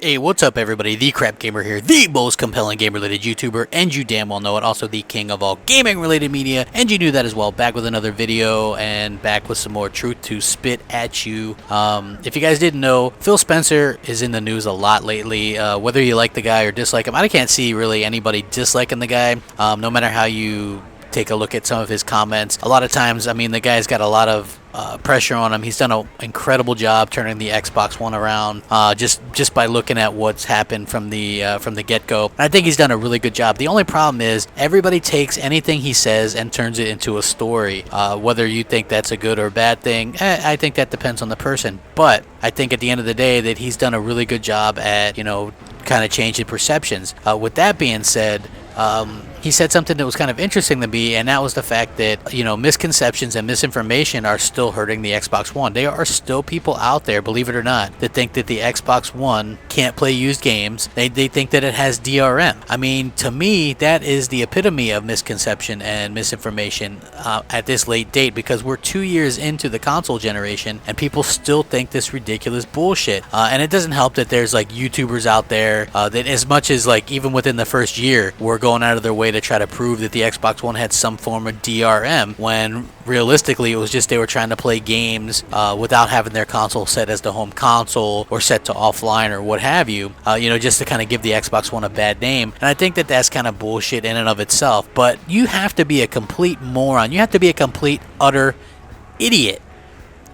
Hey, what's up everybody? The Crap Gamer here, the most compelling game-related YouTuber, and you damn well know it, also the king of all gaming-related media, and you knew that as well. Back with another video, and back with some more truth to spit at you. If you guys didn't know, Phil Spencer is in the news a lot lately, whether you like the guy or dislike him. I can't see really anybody disliking the guy, no matter how you take a look at some of his comments. A lot of times, I mean, the guy's got a lot of pressure on him. He's done an incredible job turning the Xbox One around, just by looking at what's happened from the get-go. And I think he's done a really good job. The only problem is everybody takes anything he says and turns it into a story. Whether you think that's a good or bad thing, I think that depends on the person. But I think at the end of the day that he's done a really good job at, kind of changing perceptions. With that being said, he said something that was kind of interesting to me, and that was the fact that, misconceptions and misinformation are still hurting the Xbox One. There are still people out there, believe it or not, that think that the Xbox One can't play used games. They think that it has DRM. I mean, to me, that is the epitome of misconception and misinformation at this late date, because we're 2 years into the console generation, and people still think this ridiculous bullshit. And it doesn't help that there's, YouTubers out there that as much as, even within the first year, were going out of their way to try to prove that the Xbox One had some form of DRM, when realistically it was just they were trying to play games without having their console set as the home console or set to offline or what have you, just to kind of give the Xbox One a bad name. And I think that that's kind of bullshit in and of itself, but you have to be a complete moron. You have to be a complete utter idiot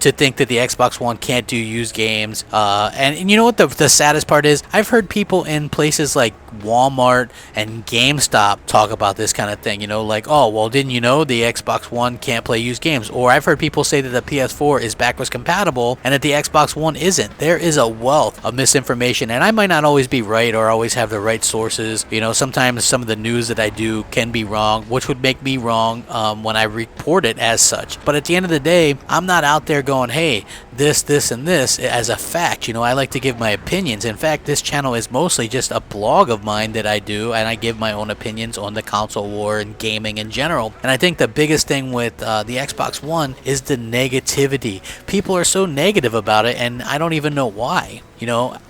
to think that the Xbox One can't do used games. And you know what the saddest part is? I've heard people in places like Walmart and GameStop talk about this kind of thing, oh, well, didn't you know the Xbox One can't play used games? Or I've heard people say that the PS4 is backwards compatible and that the Xbox One isn't. There is a wealth of misinformation, and I might not always be right or always have the right sources. Sometimes some of the news that I do can be wrong, which would make me wrong when I report it as such. But at the end of the day, I'm not out there going, hey, this, and this as a fact. I like to give my opinions. In fact, this channel is mostly just a blog of mine that I do, and I give my own opinions on the console war and gaming in general. And I think the biggest thing with the Xbox One is the negativity. People are so negative about it, and I don't even know why.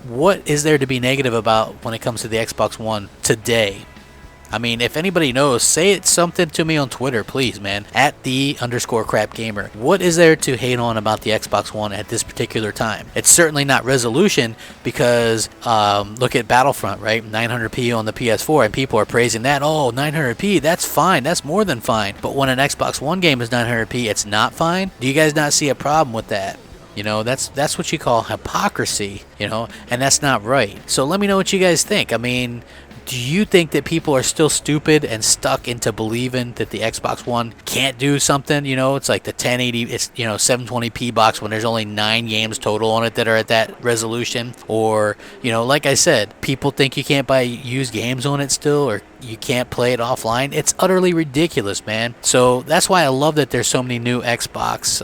What is there to be negative about when it comes to the Xbox One today? I mean, if anybody knows, say it something to me on Twitter, please, man. At @the_CrapGamer. What is there to hate on about the Xbox One at this particular time? It's certainly not resolution, because look at Battlefront, right? 900p on the PS4, and people are praising that. Oh, 900p, that's fine. That's more than fine. But when an Xbox One game is 900p, it's not fine? Do you guys not see a problem with that? That's what you call hypocrisy, and that's not right. So let me know what you guys think. I mean, do you think that people are still stupid and stuck into believing that the Xbox One can't do something? It's like the 1080, it's 720p box when there's only 9 games total on it that are at that resolution. Or, like I said, people think you can't buy used games on it still, or you can't play it offline. It's utterly ridiculous, man. So that's why I love that there's so many new Xbox,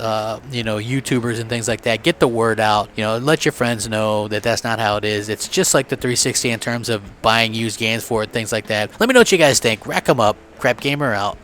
YouTubers and things like that. Get the word out, let your friends know that that's not how it is. It's just like the 360 in terms of buying used games for it, things like that. Let me know what you guys think. Rack 'em up. Crap Gamer out.